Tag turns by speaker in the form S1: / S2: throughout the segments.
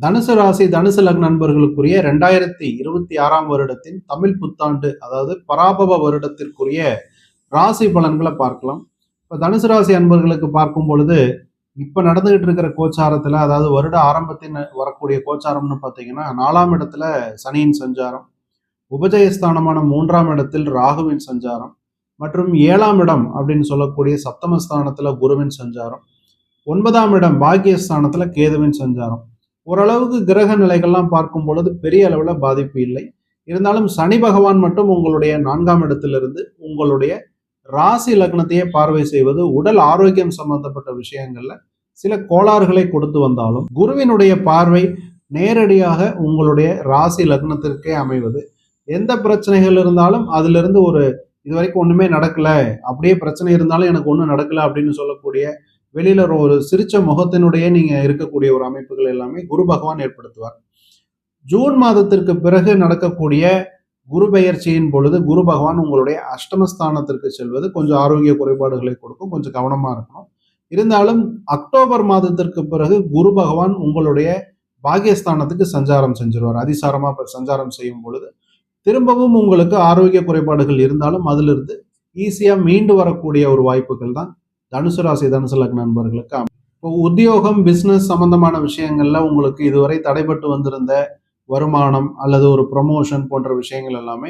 S1: தனுசு ராசி தனுசு லக்ன நண்பர்களுக்குரிய 2026ஆம் வருடத்தின் தமிழ் புத்தாண்டு, அதாவது பராபவ வருடத்திற்குரிய ராசி பலன்களை பார்க்கலாம். இப்போ தனுசு ராசி அன்பர்களுக்கு பார்க்கும் பொழுது இப்போ நடந்துகிட்டு இருக்கிற கோச்சாரத்தில், அதாவது வருட ஆரம்பத்தின் வரக்கூடிய கோச்சாரம்னு பார்த்தீங்கன்னா 4ஆம் இடத்துல சனியின் சஞ்சாரம், உபஜயஸ்தானமான 3ஆம் இடத்தில் ராகுவின் சஞ்சாரம் மற்றும் 7ஆம் இடம் அப்படின்னு சொல்லக்கூடிய சப்தமஸ்தானத்தில் குருவின் சஞ்சாரம், 9ஆம் இடம் பாக்கியஸ்தானத்தில் கேதுவின் சஞ்சாரம். ஓரளவுக்கு கிரக நிலைகள்லாம் பார்க்கும் பொழுது பெரிய அளவில் பாதிப்பு இல்லை. இருந்தாலும் சனி பகவான் மட்டும் உங்களுடைய 4ஆம் இடத்திலிருந்து உங்களுடைய ராசி லக்னத்தையே பார்வை செய்வது உடல் ஆரோக்கியம் சம்பந்தப்பட்ட விஷயங்கள்ல சில கோளாறுகளை கொடுத்து வந்தாலும், குருவினுடைய பார்வை நேரடியாக உங்களுடைய ராசி லக்னத்திற்கே அமைவது எந்த பிரச்சனைகள் இருந்தாலும் அதிலிருந்து ஒரு இதுவரைக்கும் ஒண்ணுமே நடக்கல, அப்படியே பிரச்சனை இருந்தாலும் எனக்கு ஒன்றும் நடக்கல அப்படின்னு சொல்லக்கூடிய வெளியில ஒரு சிரிச்ச முகத்தினுடைய நீங்க இருக்கக்கூடிய ஒரு அமைப்புகள் எல்லாமே குரு பகவான் ஏற்படுத்துவார். ஜூன் மாதத்திற்கு பிறகு நடக்கக்கூடிய குரு பெயர்ச்சியின் பொழுது குரு பகவான் உங்களுடைய அஷ்டமஸ்தானத்திற்கு செல்வது கொஞ்சம் ஆரோக்கிய குறைபாடுகளை கொடுக்கும், கொஞ்சம் கவனமா இருக்கணும். இருந்தாலும் அக்டோபர் மாதத்திற்கு பிறகு குரு பகவான் உங்களுடைய பாகியஸ்தானத்துக்கு சஞ்சாரம் செஞ்சிருவார். அதிசாரமா சஞ்சாரம் செய்யும் பொழுது திரும்பவும் உங்களுக்கு ஆரோக்கிய குறைபாடுகள் இருந்தாலும் அதிலிருந்து ஈஸியா மீண்டு வரக்கூடிய ஒரு வாய்ப்புகள் தான் தனுசு ராசி தனுசு லக்ன நண்பர்களுக்கு. இப்போ உத்தியோகம் பிசினஸ் சம்பந்தமான விஷயங்கள்ல உங்களுக்கு இதுவரை தடைபட்டு வந்திருந்த வருமானம் அல்லது ஒரு ப்ரமோஷன் போன்ற விஷயங்கள் எல்லாமே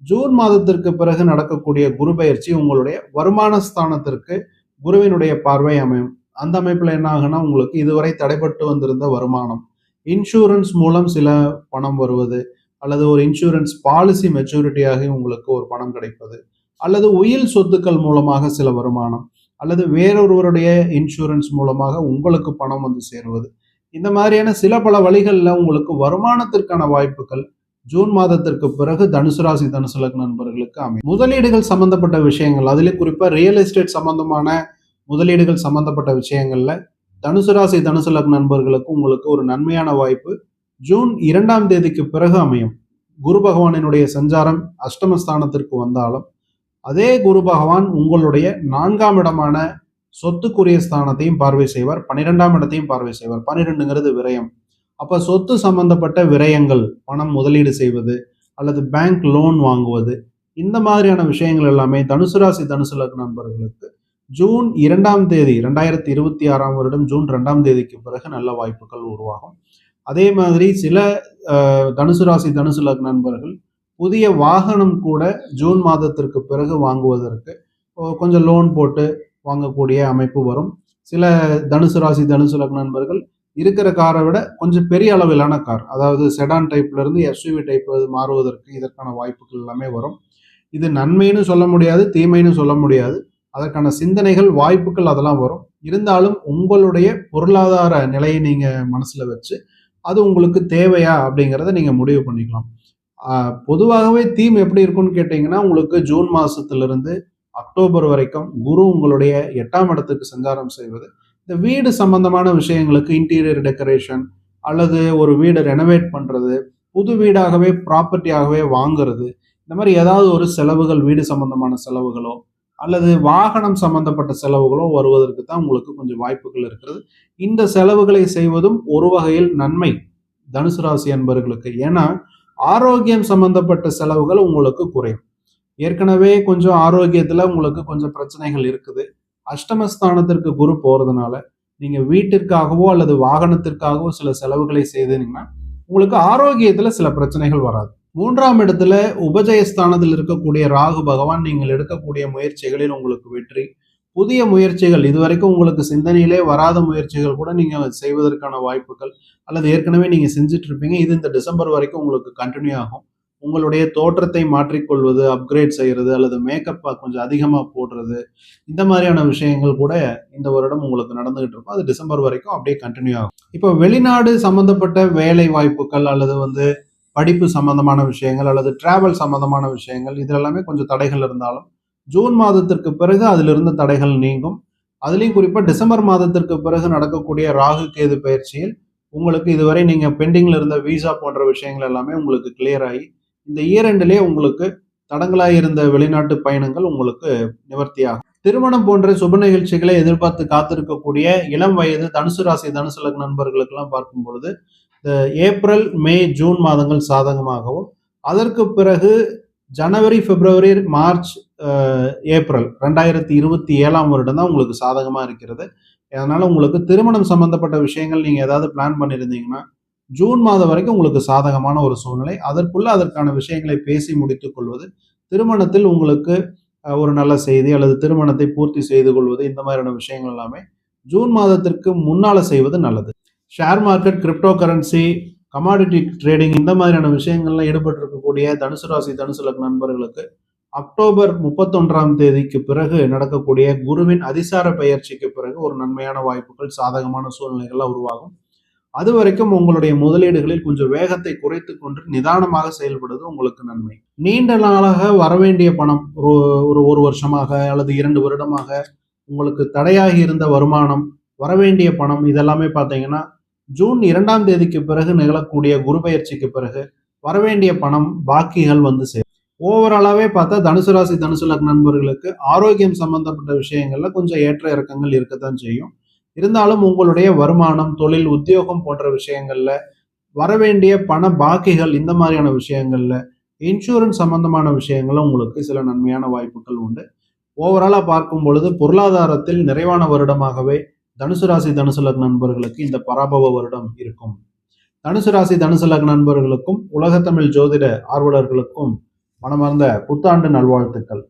S1: ஜூன் மாதத்திற்கு பிறகு நடக்கக்கூடிய குரு பயிற்சி உங்களுடைய வருமான ஸ்தானத்திற்கு குருவினுடைய பார்வை அமையும். அந்த அமைப்புல என்ன ஆகுனா, உங்களுக்கு இதுவரை தடைபட்டு வந்திருந்த வருமானம், இன்சூரன்ஸ் மூலம் சில பணம் வருவது, அல்லது ஒரு இன்சூரன்ஸ் பாலிசி மெச்சூரிட்டியாகி உங்களுக்கு ஒரு பணம் கிடைப்பது, அல்லது உயில் சொத்துக்கள் மூலமாக சில வருமானம், அல்லது வேறொருவருடைய இன்சூரன்ஸ் மூலமாக உங்களுக்கு பணம் வந்து சேருவது, இந்த மாதிரியான சில பல வழிகளில் உங்களுக்கு வருமானத்திற்கான வாய்ப்புகள் ஜூன் மாதத்திற்கு பிறகு தனுசு ராசி தனுசு லக்ன நண்பர்களுக்கு அமையும். முதலீடுகள் சம்பந்தப்பட்ட விஷயங்கள், அதிலே குறிப்பா ரியல் எஸ்டேட் சம்பந்தமான முதலீடுகள் சம்பந்தப்பட்ட விஷயங்கள்ல தனுசு ராசி தனுசு லக்ன நண்பர்களுக்கு உங்களுக்கு ஒரு நன்மையான வாய்ப்பு ஜூன் 2ஆம் தேதிக்கு பிறகு அமையும். குரு பகவானினுடைய சஞ்சாரம் அஷ்டமஸ்தானத்திற்கு வந்தாலும் அதே குரு பகவான் உங்களுடைய 4ஆம் இடமான சொத்துக்குரிய ஸ்தானத்தையும் பார்வை செய்வார், 12ஆம் இடத்தையும் பார்வை செய்வார். 12ங்கிறது விரயம். அப்ப சொத்து சம்பந்தப்பட்ட விரயங்கள், பணம் முதலீடு செய்வது அல்லது பேங்க் லோன் வாங்குவது, இந்த மாதிரியான விஷயங்கள் எல்லாமே தனுசு ராசி தனுசு லக்ன நண்பர்களுக்கு ஜூன் 2ஆம் தேதி 2026ஆம் வருடம் ஜூன் 2ஆம் தேதிக்கு பிறகு நல்ல வாய்ப்புகள் உருவாகும். அதே மாதிரி சில தனுசு ராசி தனுசு லக்ன நண்பர்கள் புதிய வாகனம் கூட ஜூன் மாதத்திற்கு பிறகு வாங்குவதற்கு கொஞ்சம் லோன் போட்டு வாங்கக்கூடிய அமைப்பு வரும். சில தனுசு ராசி தனுசு லக்ன நண்பர்கள் இருக்கிற காரை விட கொஞ்சம் பெரிய அளவிலான கார், அதாவது செடான் டைப்ல இருந்து எஸ்யூவி டைப் மாறுவதற்கு இதற்கான வாய்ப்புகள் எல்லாமே வரும். இது நன்மைன்னு சொல்ல முடியாது, தீமைன்னு சொல்ல முடியாது. அதற்கான சிந்தனைகள் வாய்ப்புகள் அதெல்லாம் வரும். இருந்தாலும் உங்களுடைய பொருளாதார நிலையை நீங்க மனசுல வச்சு அது உங்களுக்கு தேவையா அப்படிங்கிறத நீங்க முடிவு பண்ணிக்கலாம். பொதுவாகவே தீம் எப்படி இருக்கும்னு கேட்டீங்கன்னா, உங்களுக்கு ஜூன் மாசத்திலிருந்து அக்டோபர் வரைக்கும் குரு உங்களுடைய 8ஆம் இடத்துக்கு சஞ்சாரம் செய்வது இந்த வீடு சம்பந்தமான விஷயங்களுக்கு, இன்டீரியர் டெக்கரேஷன் அல்லது ஒரு வீடை ரெனோவேட் பண்றது, புது வீடாகவே ப்ராப்பர்ட்டியாகவே வாங்குறது, இந்த மாதிரி ஏதாவது ஒரு செலவுகள், வீடு சம்பந்தமான செலவுகளோ அல்லது வாகனம் சம்பந்தப்பட்ட செலவுகளோ வருவதற்கு தான் உங்களுக்கு கொஞ்சம் வாய்ப்புகள் இருக்கிறது. இந்த செலவுகளை செய்வதும் ஒரு வகையில் நன்மை தனுசு ராசி அன்பர்களுக்கு. ஏன்னா ஆரோக்கியம் சம்பந்தப்பட்ட செலவுகள் உங்களுக்கு குறையும். ஏற்கனவே கொஞ்சம் ஆரோக்கியத்துல உங்களுக்கு கொஞ்சம் பிரச்சனைகள் இருக்குது. அஷ்டமஸ்தானத்திற்கு குரு போறதுனால நீங்க வீட்டிற்காகவோ அல்லது வாகனத்திற்காகவோ சில செலவுகளை செய்தீங்கன்னா உங்களுக்கு ஆரோக்கியத்துல சில பிரச்சனைகள் வராது. 3ஆம் இடத்துல உபஜயஸ்தானத்தில் இருக்கக்கூடிய ராகு பகவான் நீங்கள் எடுக்கக்கூடிய முயற்சிகளில் உங்களுக்கு வெற்றி, புதிய முயற்சிகள், இதுவரைக்கும் உங்களுக்கு சிந்தனையிலே வராத முயற்சிகள் கூட நீங்க செய்வதற்கான வாய்ப்புகள், அல்லது ஏற்கனவே நீங்க செஞ்சுட்டு இருப்பீங்க, இது இந்த டிசம்பர் வரைக்கும் உங்களுக்கு கண்டினியூ ஆகும். உங்களுடைய தோற்றத்தை மாற்றிக்கொள்வது, அப்கிரேட் செய்யறது அல்லது மேக்கப் கொஞ்சம் அதிகமாக போடுறது, இந்த மாதிரியான விஷயங்கள் கூட இந்த வருடம் உங்களுக்கு நடந்துகிட்டு இருக்கும். அது டிசம்பர் வரைக்கும் அப்படியே கண்டினியூ ஆகும். இப்போ வெளிநாடு சம்பந்தப்பட்ட வேலை வாய்ப்புகள் அல்லது படிப்பு சம்பந்தமான விஷயங்கள் அல்லது டிராவல் சம்பந்தமான விஷயங்கள், இது எல்லாமே கொஞ்சம் தடைகள் இருந்தாலும் ஜூன் மாதத்திற்கு பிறகு அதிலிருந்து தடைகள் நீங்கும். அதுலேயும் குறிப்பாக டிசம்பர் மாதத்திற்கு பிறகு நடக்கக்கூடிய ராகு கேது பயிற்சியில் உங்களுக்கு இதுவரை நீங்க பெண்டிங்ல இருந்த விசா போன்ற விஷயங்கள் எல்லாமே உங்களுக்கு கிளியர் ஆகி இந்த இயரெண்டிலே உங்களுக்கு தடங்களாக இருந்த வெளிநாட்டு பயணங்கள் உங்களுக்கு நிவர்த்தியாகும். திருமணம் போன்ற சுப நிகழ்ச்சிகளை எதிர்பார்த்து காத்திருக்கக்கூடிய இளம் வயது தனுசு ராசி தனுசு லக்ன நண்பர்களுக்கெல்லாம் பார்க்கும் பொழுது இந்த ஏப்ரல், மே, ஜூன் மாதங்கள் சாதகமாகவும், அதற்கு பிறகு ஜனவரி, பிப்ரவரி, மார்ச், ஏப்ரல் 2027ஆம் வருடம் தான் உங்களுக்கு சாதகமா இருக்கிறது. அதனால உங்களுக்கு திருமணம் சம்பந்தப்பட்ட விஷயங்கள் நீங்க ஏதாவது பிளான் பண்ணியிருந்தீங்கன்னா, ஜூன் மாதம் வரைக்கும் உங்களுக்கு சாதகமான ஒரு சூழ்நிலை. அதற்குள்ள அதற்கான விஷயங்களை பேசி முடித்துக் கொள்வது, திருமணத்தில் உங்களுக்கு ஒரு நல்ல செய்தி அல்லது திருமணத்தை பூர்த்தி செய்து கொள்வது, இந்த மாதிரியான விஷயங்கள் எல்லாமே ஜூன் மாதத்திற்கு முன்னால செய்வது நல்லது. Share market, crypto currency, commodity trading இந்த மாதிரியான விஷயங்கள்ல ஈடுபட்டிருக்கக்கூடிய தனுசு ராசி, தனுசு லக்ன நண்பர்களுக்கு அக்டோபர் 31ஆம் தேதிக்கு பிறகு நடக்கக்கூடிய குருவின் அதிசார பெயர்ச்சிக்கு பிறகு ஒரு நன்மையான வாய்ப்புகள், சாதகமான சூழ்நிலைகள்லாம் உருவாகும். அது வரைக்கும் உங்களுடைய முதலீடுகளில் கொஞ்சம் வேகத்தை குறைத்துக் கொண்டு நிதானமாக செயல்படுவது உங்களுக்கு நன்மை. நீண்ட நாளாக வரவேண்டிய பணம், ஒரு வருஷமாக அல்லது 2 வருடமாக உங்களுக்கு தடையாகி இருந்த வருமானம், வரவேண்டிய பணம் இதெல்லாமே பார்த்தீங்கன்னா, ஜூன் 2ஆம் தேதிக்கு பிறகு நிகழக்கூடிய குரு பெயர்ச்சிக்கு பிறகு வரவேண்டிய பணம், பாக்கிகள் வந்து சேரும். ஓவராலாவே பார்த்தா தனுசு ராசி, தனுசு லக்ன நண்பர்களுக்கு ஆரோக்கியம் சம்பந்தப்பட்ட விஷயங்கள்ல கொஞ்சம் ஏற்ற இறக்கங்கள் இருக்கத்தான் செய்யும். இருந்தாலும் உங்களுடைய வருமானம், தொழில், உத்தியோகம் போன்ற விஷயங்கள்ல வரவேண்டிய பண பாக்கிகள் இந்த மாதிரியான விஷயங்கள்ல, இன்சூரன்ஸ் சம்பந்தமான விஷயங்கள்ல உங்களுக்கு சில நன்மையான வாய்ப்புகள் உண்டு. ஓவராலா பார்க்கும் பொழுது பொருளாதாரத்தில் நிறைவான வருடமாகவே தனுசு ராசி, தனுசு லக்ன நண்பர்களுக்கு இந்த பராபவ வருடம் இருக்கும். தனுசு ராசி, தனுசு லக்ன நண்பர்களுக்கும் உலகத்தமிழ் ஜோதிட ஆர்வலர்களுக்கும் மனமார்ந்த புத்தாண்டு நல்வாழ்த்துக்கள்.